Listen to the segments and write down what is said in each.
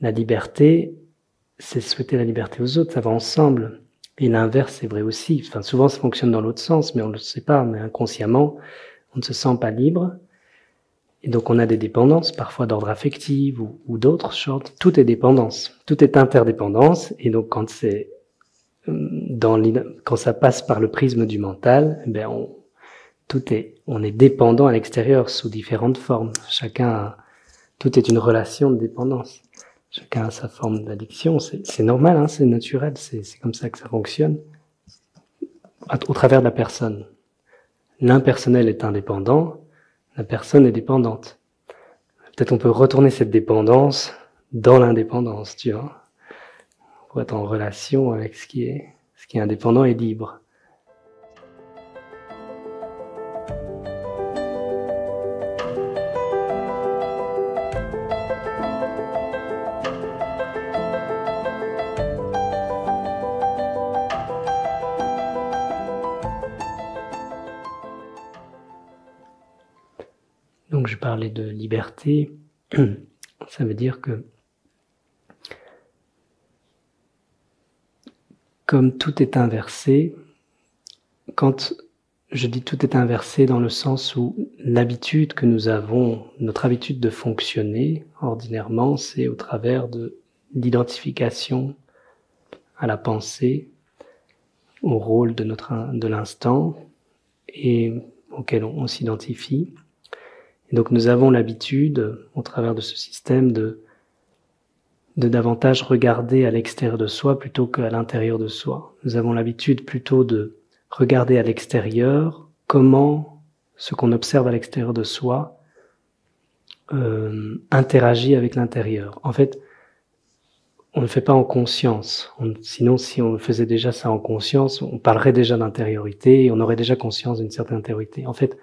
La liberté, c'est souhaiter la liberté aux autres, ça va ensemble. Et l'inverse, c'est vrai aussi. Enfin, souvent, ça fonctionne dans l'autre sens, mais on ne le sait pas. Mais inconsciemment, on ne se sent pas libre. Et donc, on a des dépendances, parfois d'ordre affectif ou d'autres choses. Tout est dépendance. Tout est interdépendance. Et donc, quand ça passe par le prisme du mental, ben on est dépendant à l'extérieur sous différentes formes. Tout est une relation de dépendance. Chacun a sa forme d'addiction. C'est normal, hein, c'est naturel. C'est comme ça que ça fonctionne. Au travers de la personne. L'impersonnel est indépendant, la personne est dépendante. Peut-être on peut retourner cette dépendance dans l'indépendance, tu vois, pour être en relation avec ce qui est indépendant et libre. Donc je parlais de liberté, ça veut dire que comme tout est inversé, quand je dis tout est inversé dans le sens où l'habitude que nous avons, notre habitude de fonctionner ordinairement, c'est au travers de l'identification à la pensée, au rôle de l'instant et auquel on s'identifie. Et donc nous avons l'habitude, au travers de ce système, de davantage regarder à l'extérieur de soi plutôt qu'à l'intérieur de soi. Nous avons l'habitude plutôt de regarder à l'extérieur comment ce qu'on observe à l'extérieur de soi interagit avec l'intérieur. En fait, on ne fait pas en conscience. Sinon, si on faisait déjà ça en conscience, on parlerait déjà d'intériorité et on aurait déjà conscience d'une certaine intériorité. En fait,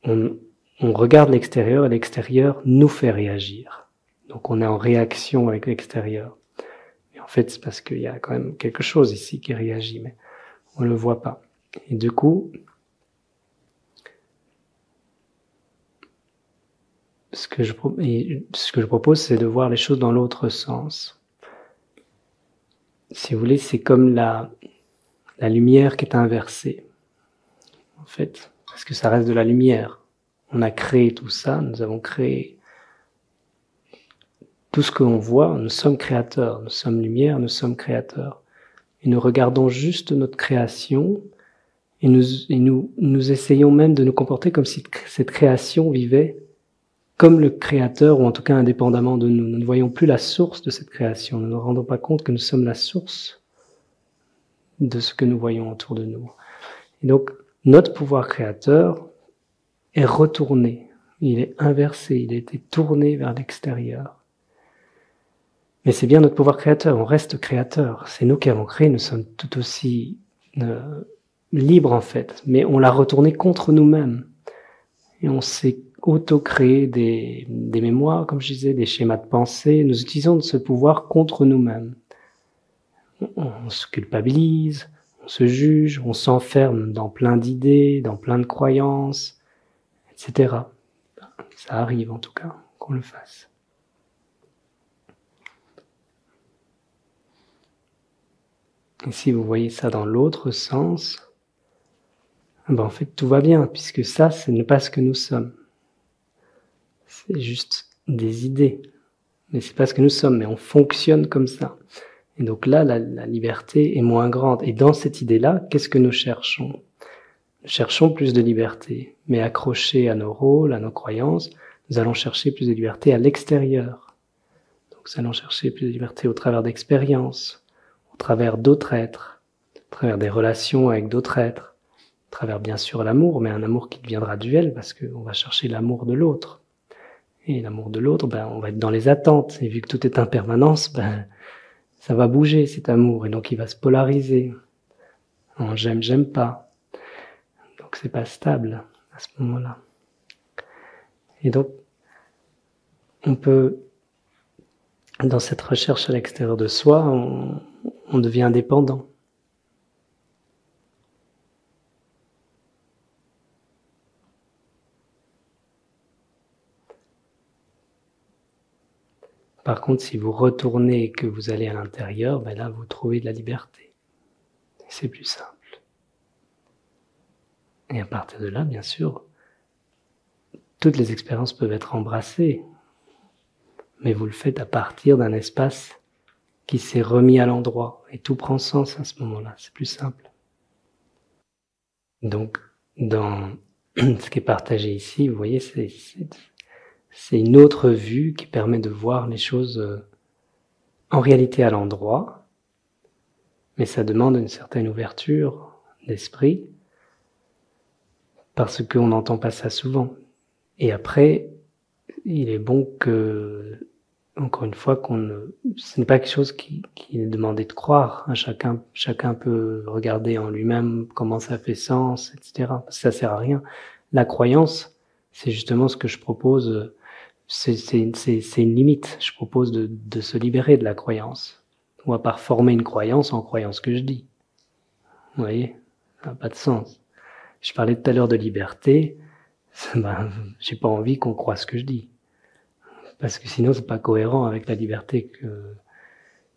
on regarde l'extérieur et l'extérieur nous fait réagir. Donc on est en réaction avec l'extérieur. Et en fait, c'est parce qu'il y a quand même quelque chose ici qui réagit, mais on ne le voit pas. Et du coup, ce que je propose, c'est de voir les choses dans l'autre sens. Si vous voulez, c'est comme la lumière qui est inversée, en fait, parce que ça reste de la lumière. On a créé tout ça, nous avons créé tout ce que l'on voit, nous sommes créateurs, nous sommes lumière, nous sommes créateurs. Et nous regardons juste notre création et nous essayons même de nous comporter comme si cette création vivait comme le créateur, ou en tout cas indépendamment de nous. Nous ne voyons plus la source de cette création, nous ne nous rendons pas compte que nous sommes la source de ce que nous voyons autour de nous. Et donc, notre pouvoir créateur est retourné, il est inversé, il a été tourné vers l'extérieur. Mais c'est bien notre pouvoir créateur, on reste créateur, c'est nous qui avons créé, nous sommes tout aussi libres en fait, mais on l'a retourné contre nous-mêmes. Et on s'est auto-créé des mémoires, comme je disais, des schémas de pensée, nous utilisons ce pouvoir contre nous-mêmes. On se culpabilise, on se juge, on s'enferme dans plein d'idées, dans plein de croyances, etc. Ça arrive en tout cas qu'on le fasse. Et si vous voyez ça dans l'autre sens, ben en fait tout va bien, puisque ça, ce n'est pas ce que nous sommes. C'est juste des idées, mais c'est pas ce que nous sommes, mais on fonctionne comme ça. Et donc là, la liberté est moins grande. Et dans cette idée-là, qu'est-ce que nous cherchons ? Nous cherchons plus de liberté, mais accrochés à nos rôles, à nos croyances, nous allons chercher plus de liberté à l'extérieur. Donc nous allons chercher plus de liberté au travers d'expériences, au travers d'autres êtres, au travers des relations avec d'autres êtres, au travers bien sûr l'amour, mais un amour qui deviendra duel parce qu'on va chercher l'amour de l'autre. Et l'amour de l'autre, ben, on va être dans les attentes. Et vu que tout est impermanence, ben, ça va bouger cet amour. Et donc il va se polariser. En j'aime pas. Donc c'est pas stable à ce moment-là. Et donc, on peut, dans cette recherche à l'extérieur de soi, on devient dépendant. Par contre, si vous retournez et que vous allez à l'intérieur, ben là, vous trouvez de la liberté. C'est plus simple. Et à partir de là, bien sûr, toutes les expériences peuvent être embrassées, mais vous le faites à partir d'un espace qui s'est remis à l'endroit, et tout prend sens à ce moment-là, c'est plus simple. Donc, dans ce qui est partagé ici, vous voyez, c'est une autre vue qui permet de voir les choses en réalité à l'endroit, mais ça demande une certaine ouverture d'esprit, parce qu'on n'entend pas ça souvent. Et après, il est bon que, encore une fois, ce n'est pas quelque chose qui est demandé de croire. Chacun peut regarder en lui-même comment ça fait sens, etc. Ça sert à rien. La croyance, c'est justement ce que je propose. C'est une limite. Je propose de se libérer de la croyance. On va pas former une croyance en croyant ce que je dis. Vous voyez, ça n'a pas de sens. Je parlais tout à l'heure de liberté. J'ai pas envie qu'on croie ce que je dis, parce que sinon c'est pas cohérent avec la liberté que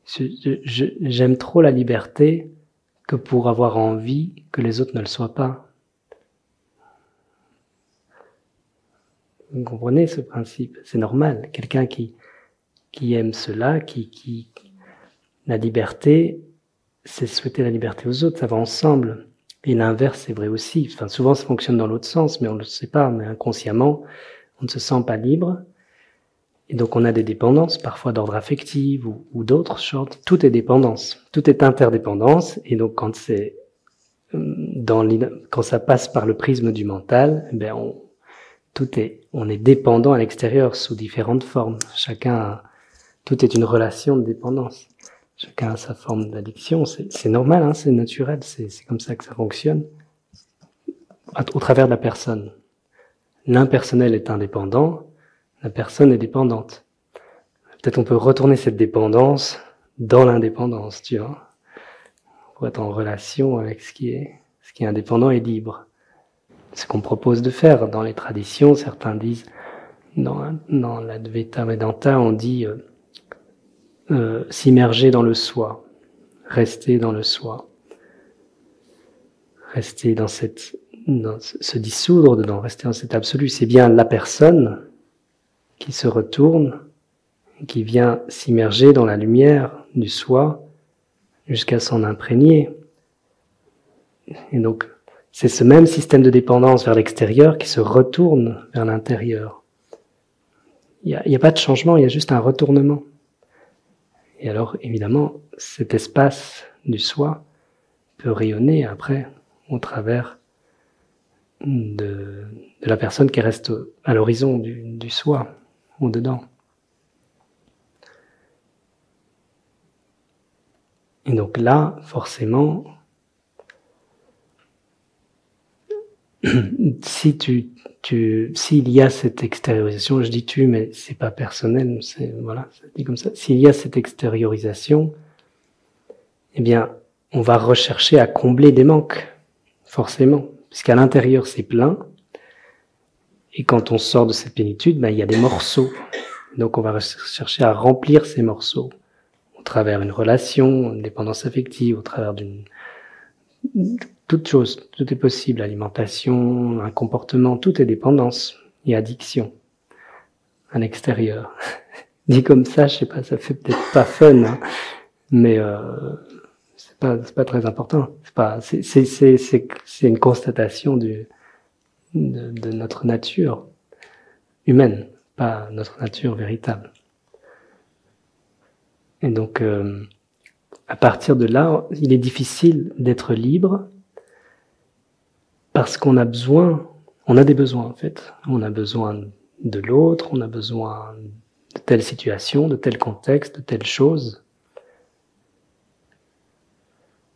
j'aime trop la liberté que pour avoir envie que les autres ne le soient pas. Vous comprenez ce principe? C'est normal. Quelqu'un qui aime cela, la liberté, c'est souhaiter la liberté aux autres, ça va ensemble. Et l'inverse, c'est vrai aussi. Enfin, souvent, ça fonctionne dans l'autre sens, mais on ne le sait pas. Mais inconsciemment, on ne se sent pas libre. Et donc, on a des dépendances, parfois d'ordre affectif ou d'autres sortes. Tout est dépendance. Tout est interdépendance. Et donc, quand ça passe par le prisme du mental, ben on est dépendant à l'extérieur sous différentes formes. Tout est une relation de dépendance. Chacun a sa forme d'addiction, c'est normal, hein, c'est naturel, c'est comme ça que ça fonctionne. Au travers de la personne. L'impersonnel est indépendant, la personne est dépendante. Peut-être on peut retourner cette dépendance dans l'indépendance, tu vois, pour être en relation avec ce qui est indépendant et libre. C'est ce qu'on propose de faire dans les traditions. Certains disent, dans l'Advaita Vedanta, on dit s'immerger dans le soi, rester dans le soi, rester dans se dissoudre dedans, rester dans cet absolu. C'est bien la personne qui se retourne, qui vient s'immerger dans la lumière du soi jusqu'à s'en imprégner. Et donc, c'est ce même système de dépendance vers l'extérieur qui se retourne vers l'intérieur. Il n'y a pas de changement, il y a juste un retournement. Et alors, évidemment, cet espace du soi peut rayonner après au travers de la personne qui reste à l'horizon du soi, au-dedans. Et donc là, forcément, s'il y a cette extériorisation, je dis tu, mais c'est pas personnel, voilà, ça dit comme ça. S'il y a cette extériorisation, eh bien, on va rechercher à combler des manques, forcément, puisqu'à l'intérieur c'est plein, et quand on sort de cette plénitude, il y a des morceaux. Donc on va chercher à remplir ces morceaux, au travers d'une relation, une dépendance affective, au travers toute chose, tout est possible, alimentation, un comportement, tout est dépendance et addiction à l'extérieur. Dit comme ça, je sais pas, ça fait peut-être pas fun, hein, mais c'est pas très important. C'est une constatation de notre nature humaine, pas notre nature véritable. Et donc, à partir de là, il est difficile d'être libre parce qu'on a des besoins en fait. On a besoin de l'autre, on a besoin de telle situation, de tel contexte, de telle chose.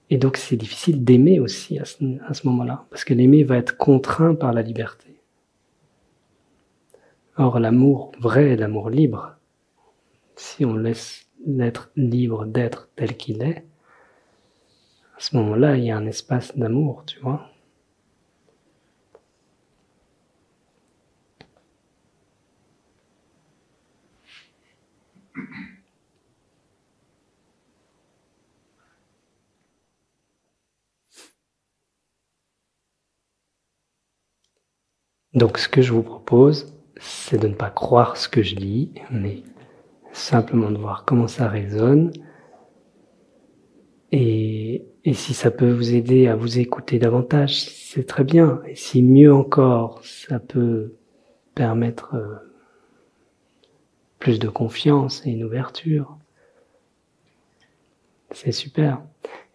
Et donc c'est difficile d'aimer aussi à ce moment-là, parce que l'aimer va être contraint par la liberté. Or l'amour vrai, l'amour libre, si on laisse l'être libre d'être tel qu'il est, à ce moment-là, il y a un espace d'amour, tu vois. Donc ce que je vous propose, c'est de ne pas croire ce que je dis, mais simplement de voir comment ça résonne. Et si ça peut vous aider à vous écouter davantage, c'est très bien. Et si mieux encore, ça peut permettre plus de confiance et une ouverture, c'est super.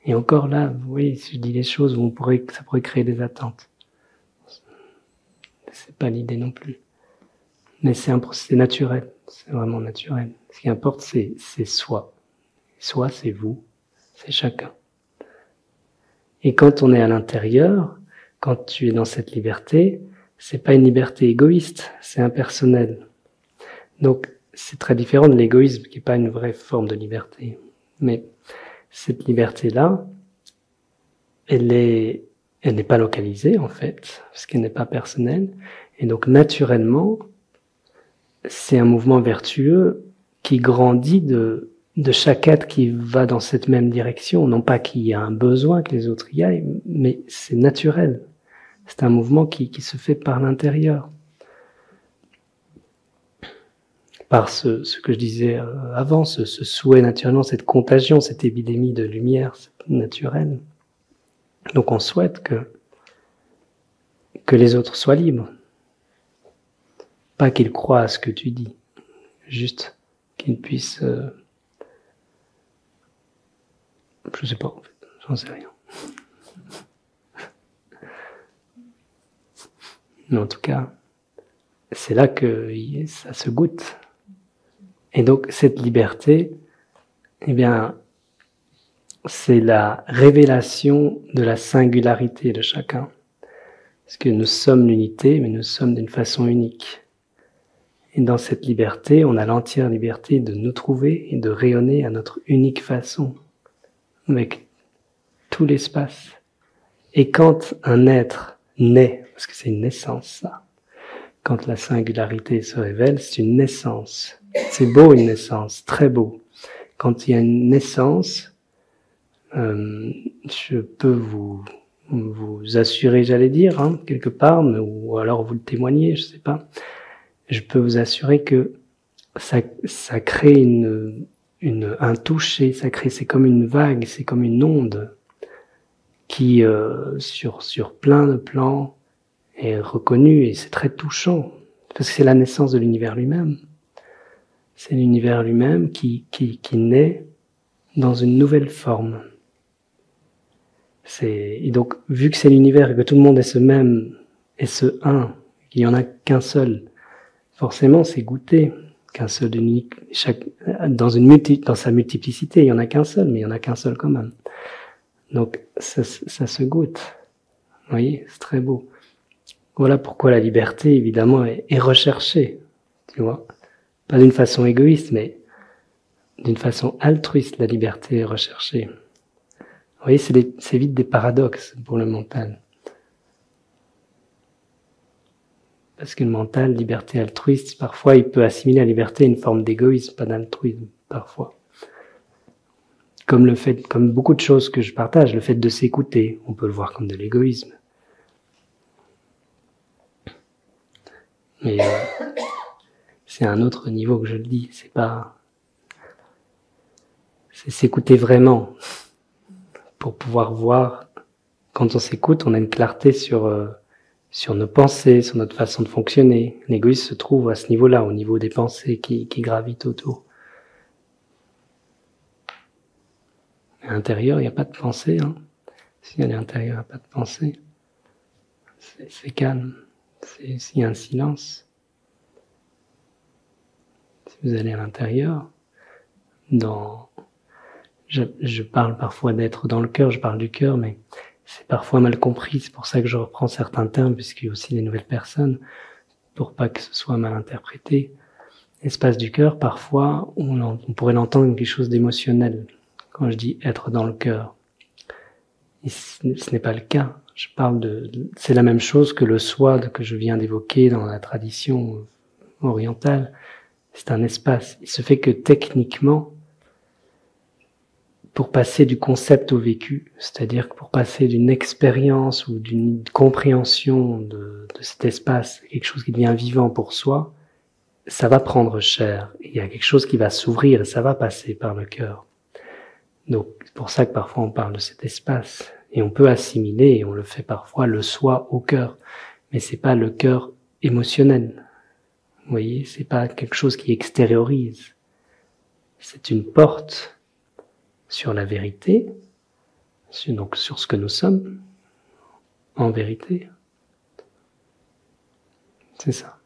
Et encore là, vous voyez, si je dis les choses, ça pourrait créer des attentes. C'est pas l'idée non plus. Mais c'est naturel, c'est vraiment naturel. Ce qui importe, c'est soi. Soi, c'est vous, c'est chacun. Et quand on est à l'intérieur, quand tu es dans cette liberté, c'est pas une liberté égoïste, c'est impersonnel. Donc, c'est très différent de l'égoïsme, qui n'est pas une vraie forme de liberté. Mais cette liberté-là, elle n'est pas localisée, en fait, parce qu'elle n'est pas personnelle. Et donc, naturellement, c'est un mouvement vertueux qui grandit de chaque être qui va dans cette même direction. Non pas qu'il y a un besoin que les autres y aillent, mais c'est naturel. C'est un mouvement qui se fait par l'intérieur. Par ce que je disais avant, ce souhait naturellement, cette contagion, cette épidémie de lumière naturelle. Donc on souhaite que les autres soient libres. Pas qu'ils croient à ce que tu dis, juste qu'ils puissent... je sais pas, en fait, j'en sais rien. Mais en tout cas, c'est là que ça se goûte. Et donc cette liberté, eh bien, c'est la révélation de la singularité de chacun. Parce que nous sommes l'unité, mais nous sommes d'une façon unique. Et dans cette liberté, on a l'entière liberté de nous trouver et de rayonner à notre unique façon, avec tout l'espace. Et quand un être naît, parce que c'est une naissance ça, quand la singularité se révèle, c'est une naissance. C'est beau une naissance, très beau. Quand il y a une naissance, je peux vous assurer, j'allais dire, hein, quelque part, ou alors vous le témoignez, je sais pas. Je peux vous assurer que ça crée un toucher, c'est comme une vague, c'est comme une onde qui, sur plein de plans, est reconnue et c'est très touchant parce que c'est la naissance de l'univers lui-même. C'est l'univers lui-même qui naît dans une nouvelle forme. Et donc, vu que c'est l'univers et que tout le monde est ce même et ce un, qu'il n'y en a qu'un seul, forcément c'est goûté, qu'un seul unique, dans sa multiplicité, il n'y en a qu'un seul, mais il n'y en a qu'un seul quand même. Donc ça se goûte. Vous voyez, c'est très beau. Voilà pourquoi la liberté, évidemment, est recherchée, tu vois. Pas d'une façon égoïste, mais d'une façon altruiste, la liberté est recherchée. Vous voyez, c'est vite des paradoxes pour le mental. Parce que le mental, liberté altruiste, parfois il peut assimiler à la liberté une forme d'égoïsme, pas d'altruisme, parfois. Comme beaucoup de choses que je partage, le fait de s'écouter, on peut le voir comme de l'égoïsme. Mais c'est à un autre niveau que je le dis, c'est s'écouter vraiment, pour pouvoir voir, quand on s'écoute, on a une clarté sur nos pensées, sur notre façon de fonctionner. L'égoïsme se trouve à ce niveau-là, au niveau des pensées qui gravitent autour. À l'intérieur, il n'y a pas de pensée. Hein. Si à l'intérieur, il n'y a pas de pensée, c'est calme. S'il y a un silence, si vous allez à l'intérieur, je parle parfois d'être dans le cœur, je parle du cœur, mais c'est parfois mal compris, c'est pour ça que je reprends certains termes, puisqu'il y a aussi des nouvelles personnes, pour pas que ce soit mal interprété. L'espace du cœur, parfois, on pourrait l'entendre comme quelque chose d'émotionnel, quand je dis être dans le cœur. Et ce n'est pas le cas. Je parle c'est la même chose que le soi que je viens d'évoquer dans la tradition orientale. C'est un espace. Il se fait que techniquement, pour passer du concept au vécu, c'est-à-dire que pour passer d'une expérience ou d'une compréhension de cet espace, quelque chose qui devient vivant pour soi, ça va prendre chair. Il y a quelque chose qui va s'ouvrir et ça va passer par le cœur. Donc c'est pour ça que parfois on parle de cet espace. Et on peut assimiler, et on le fait parfois, le soi au cœur. Mais c'est pas le cœur émotionnel. Vous voyez, c'est pas quelque chose qui extériorise. C'est une porte sur la vérité, donc sur ce que nous sommes, en vérité. C'est ça.